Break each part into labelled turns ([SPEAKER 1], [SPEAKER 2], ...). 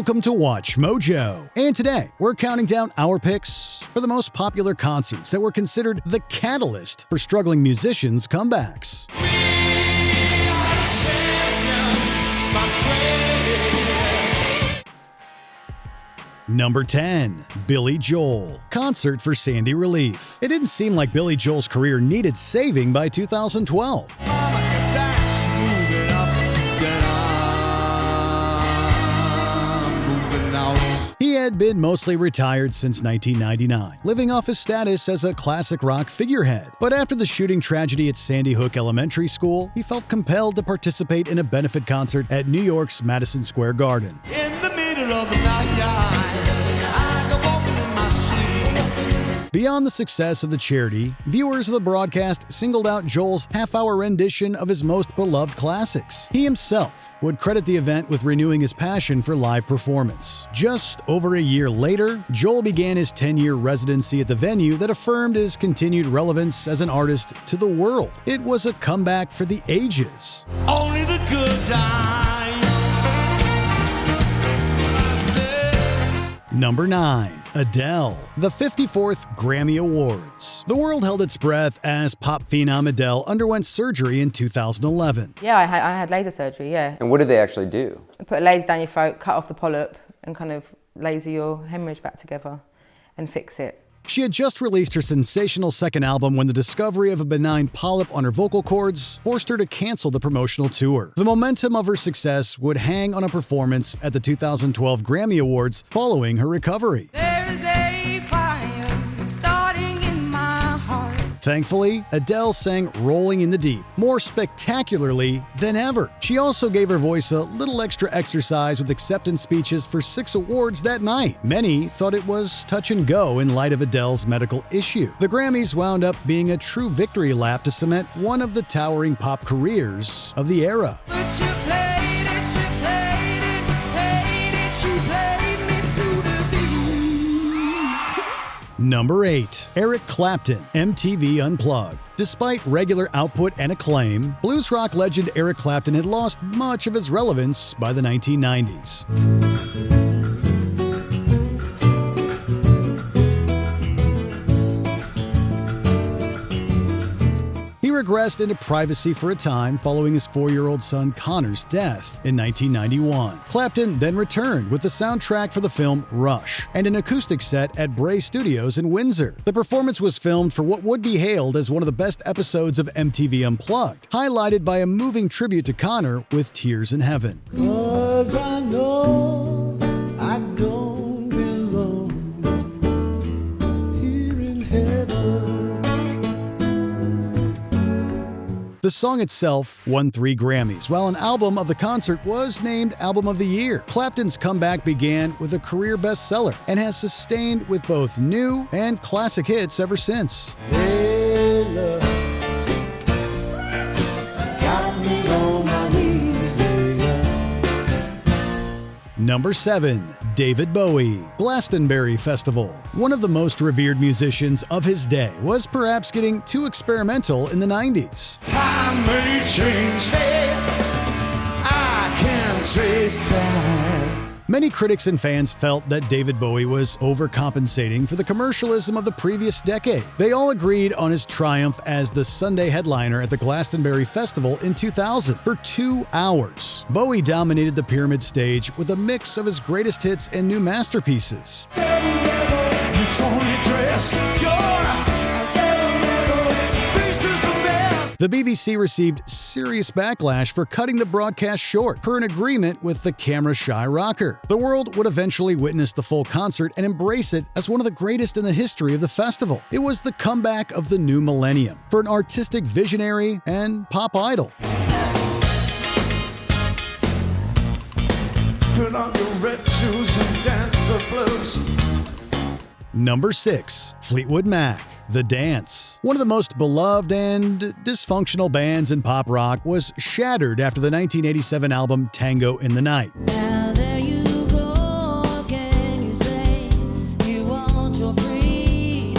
[SPEAKER 1] Welcome to Watch Mojo. And today, we're counting down our picks for the most popular concerts that were considered the catalyst for struggling musicians' comebacks. Number 10. Billy Joel. Concert for Sandy Relief. It didn't seem like Billy Joel's career needed saving by 2012. He had been mostly retired since 1999, living off his status as a classic rock figurehead. But after the shooting tragedy at Sandy Hook Elementary School, he felt compelled to participate in a benefit concert at New York's Madison Square Garden.
[SPEAKER 2] In the middle of the night, I go walking in my sleep.
[SPEAKER 1] Beyond the success of the charity, viewers of the broadcast singled out Joel's half-hour rendition of his most beloved classics. He himself would credit the event with renewing his passion for live performance. Just over a year later, Joel began his 10-year residency at the venue that affirmed his continued relevance as an artist to the world. It was a comeback for the ages.
[SPEAKER 2] Only the good die.
[SPEAKER 1] Number 9. Adele. The 54th Grammy Awards. The world held its breath as pop phenom Adele underwent surgery in 2011.
[SPEAKER 3] Yeah, I had laser surgery, yeah.
[SPEAKER 4] And what did they actually do?
[SPEAKER 3] They put a laser down your throat, cut off the polyp, and kind of laser your hemorrhage back together and fix it.
[SPEAKER 1] She had just released her sensational second album when the discovery of a benign polyp on her vocal cords forced her to cancel the promotional tour. The momentum of her success would hang on a performance at the 2012 Grammy Awards following her recovery.
[SPEAKER 5] There is a fire starting in my heart.
[SPEAKER 1] Thankfully, Adele sang Rolling in the Deep more spectacularly than ever. She also gave her voice a little extra exercise with acceptance speeches for 6 awards that night. Many thought it was touch and go in light of Adele's medical issue. The Grammys wound up being a true victory lap to cement one of the towering pop careers of the era.
[SPEAKER 5] But you played it, you played it, played it, you played me through the beat.
[SPEAKER 1] Number 8. Eric Clapton, MTV Unplugged. Despite regular output and acclaim, blues rock legend Eric Clapton had lost much of his relevance by the 1990s. He regressed into privacy for a time following his 4-year-old son Connor's death in 1991. Clapton then returned with the soundtrack for the film Rush and an acoustic set at Bray Studios in Windsor. The performance was filmed for what would be hailed as one of the best episodes of MTV Unplugged, highlighted by a moving tribute to Connor with Tears in Heaven.
[SPEAKER 2] 'Cause I know I don't belong here in heaven.
[SPEAKER 1] The song itself won 3 Grammys, while an album of the concert was named Album of the Year. Clapton's comeback began with a career bestseller and has sustained with both new and classic hits ever since.
[SPEAKER 2] Hey, love, got me on my knees, yeah.
[SPEAKER 1] Number 7. David Bowie. Glastonbury Festival. One of the most revered musicians of his day was perhaps getting too experimental in the 90s.
[SPEAKER 2] Time may change, hey, I can trace time.
[SPEAKER 1] Many critics and fans felt that David Bowie was overcompensating for the commercialism of the previous decade. They all agreed on his triumph as the Sunday headliner at the Glastonbury Festival in 2000. For 2 hours, Bowie dominated the pyramid stage with a mix of his greatest hits and new masterpieces. The BBC received serious backlash for cutting the broadcast short, per an agreement with the camera-shy rocker. The world would eventually witness the full concert and embrace it as one of the greatest in the history of the festival. It was the comeback of the new millennium for an artistic visionary and pop idol.
[SPEAKER 2] Put on your red shoes and dance the blues.
[SPEAKER 1] Number 6. Fleetwood Mac. The Dance. One of the most beloved and dysfunctional bands in pop rock was shattered after the 1987 album Tango in the Night.
[SPEAKER 5] Now there you go again, you say you want your freedom.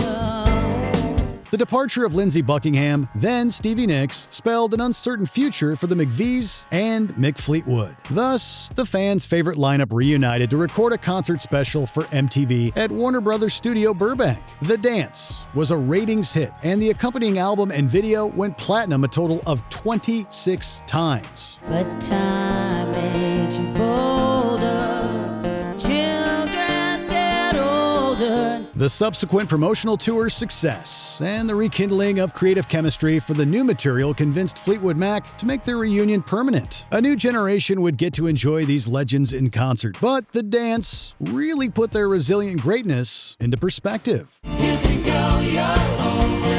[SPEAKER 1] The departure of Lindsey Buckingham, then Stevie Nicks, spelled an uncertain future for the McVies and Mick Fleetwood. Thus, the fans' favorite lineup reunited to record a concert special for MTV at Warner Brothers Studio Burbank. The Dance was a ratings hit, and the accompanying album and video went platinum a total of 26 times.
[SPEAKER 5] But time made you bolder, children get older.
[SPEAKER 1] The subsequent promotional tour's success and the rekindling of creative chemistry for the new material convinced Fleetwood Mac to make their reunion permanent. A new generation would get to enjoy these legends in concert, but The Dance really put their resilient greatness into perspective.
[SPEAKER 5] You can go your own way.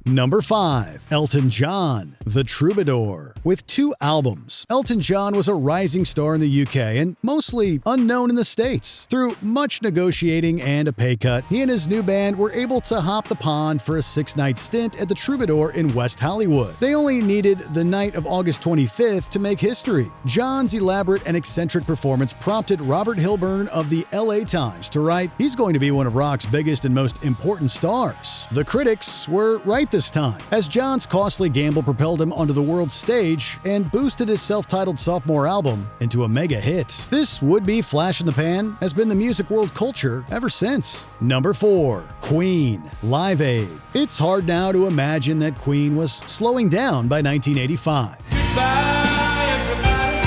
[SPEAKER 1] Number 5. Elton John, The Troubadour. With 2 albums, Elton John was a rising star in the UK and mostly unknown in the States. Through much negotiating and a pay cut, he and his new band were able to hop the pond for a 6-night stint at the Troubadour in West Hollywood. They only needed the night of August 25th to make history. John's elaborate and eccentric performance prompted Robert Hilburn of the LA Times to write, "He's going to be one of rock's biggest and most important stars." The critics were right this time, as John's costly gamble propelled him onto the world stage and boosted his self-titled sophomore album into a mega hit. This would-be flash in the pan has been the music world culture ever since. Number 4. Queen, Live Aid. It's hard now to imagine that Queen was slowing down by 1985.
[SPEAKER 2] Goodbye, everybody.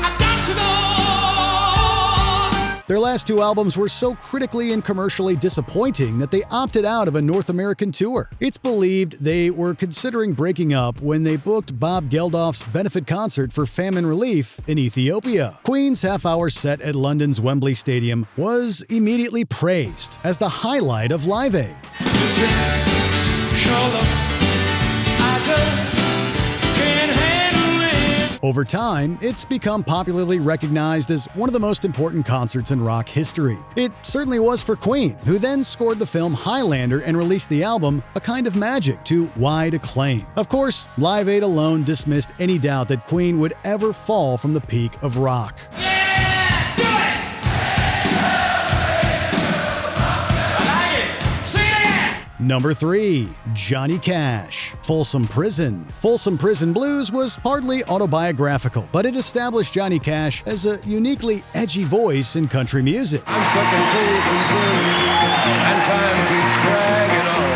[SPEAKER 2] I got to go.
[SPEAKER 1] Their last 2 albums were so critically and commercially disappointing that they opted out of a North American tour. It's believed they were considering breaking up when they booked Bob Geldof's benefit concert for famine relief in Ethiopia. Queen's half-hour set at London's Wembley Stadium was immediately praised as the highlight of Live Aid.
[SPEAKER 2] Listen, your love, I just can't handle it.
[SPEAKER 1] Over time, it's become popularly recognized as one of the most important concerts in rock history. It certainly was for Queen, who then scored the film Highlander and released the album A Kind of Magic to wide acclaim. Of course, Live Aid alone dismissed any doubt that Queen would ever fall from the peak of rock.
[SPEAKER 2] Yeah, do it. I like it. Sing it again.
[SPEAKER 1] Number 3. Johnny Cash, Folsom Prison. Folsom Prison Blues was hardly autobiographical, but it established Johnny Cash as a uniquely edgy voice in country music.
[SPEAKER 4] I'm stuck in Folsom Prison, and time keeps dragging on.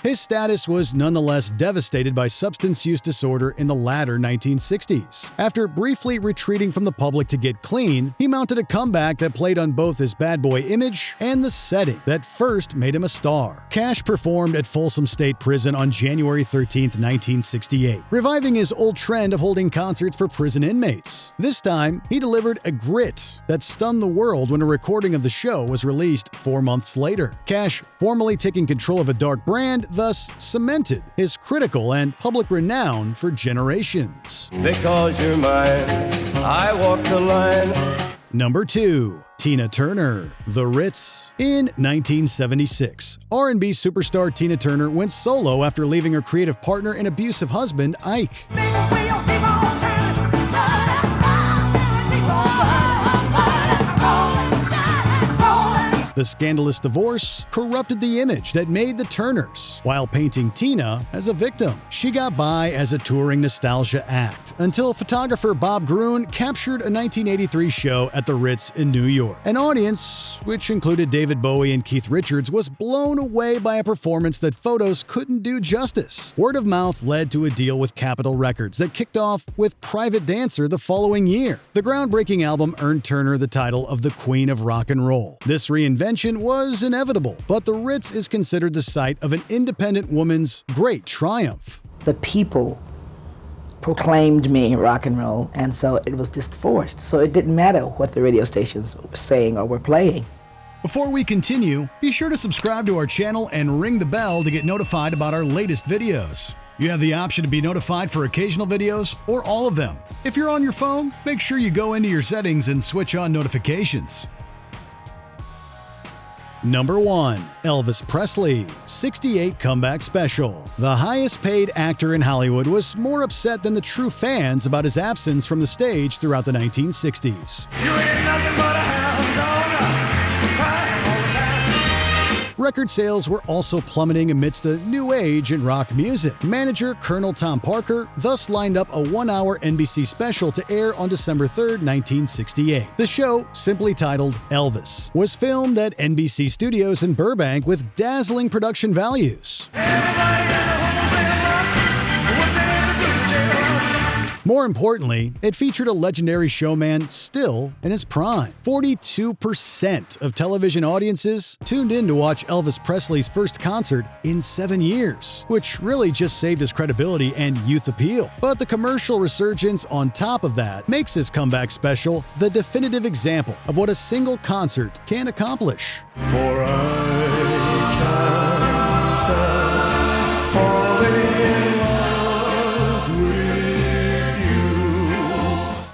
[SPEAKER 1] His status was nonetheless devastated by substance use disorder in the latter 1960s. After briefly retreating from the public to get clean, he mounted a comeback that played on both his bad boy image and the setting that first made him a star. Cash performed at Folsom State Prison on January 13, 1968, reviving his old trend of holding concerts for prison inmates. This time, he delivered a grit that stunned the world when a recording of the show was released 4 months later. Cash, formally taking control of a dark brand, thus cemented his critical and public renown for generations.
[SPEAKER 4] Because you're mine, I walk the line.
[SPEAKER 1] Number 2. Tina Turner, The Ritz. In 1976, R&B superstar Tina Turner went solo after leaving her creative partner and abusive husband, Ike. The scandalous divorce corrupted the image that made the Turners, while painting Tina as a victim. She got by as a touring nostalgia act until photographer Bob Gruen captured a 1983 show at the Ritz in New York. An audience, which included David Bowie and Keith Richards, was blown away by a performance that photos couldn't do justice. Word of mouth led to a deal with Capitol Records that kicked off with Private Dancer the following year. The groundbreaking album earned Turner the title of the Queen of Rock and Roll. This reinvention was inevitable, but the Ritz is considered the site of an independent woman's great triumph.
[SPEAKER 6] The people proclaimed me rock and roll, and so it was just forced. So it didn't matter what the radio stations were saying or were playing.
[SPEAKER 1] Before we continue, be sure to subscribe to our channel and ring the bell to get notified about our latest videos. You have the option to be notified for occasional videos or all of them. If you're on your phone, make sure you go into your settings and switch on notifications. Number 1. Elvis Presley, 68 Comeback Special. The highest-paid actor in Hollywood was more upset than the true fans about his absence from the stage throughout the 1960s.
[SPEAKER 2] You ain't nothing but a hound dog.
[SPEAKER 1] Record sales were also plummeting amidst a new age in rock music. Manager Colonel Tom Parker thus lined up a 1-hour NBC special to air on December 3, 1968. The show, simply titled Elvis, was filmed at NBC Studios in Burbank with dazzling production values. More importantly, it featured a legendary showman still in his prime. 42% of television audiences tuned in to watch Elvis Presley's first concert in 7 years, which really just saved his credibility and youth appeal. But the commercial resurgence on top of that makes his comeback special the definitive example of what a single concert can accomplish.
[SPEAKER 2] For I can't help falling in love with you.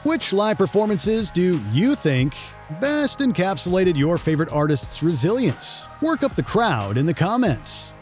[SPEAKER 1] Which live performances do you think best encapsulated your favorite artist's resilience? Work up the crowd in the comments.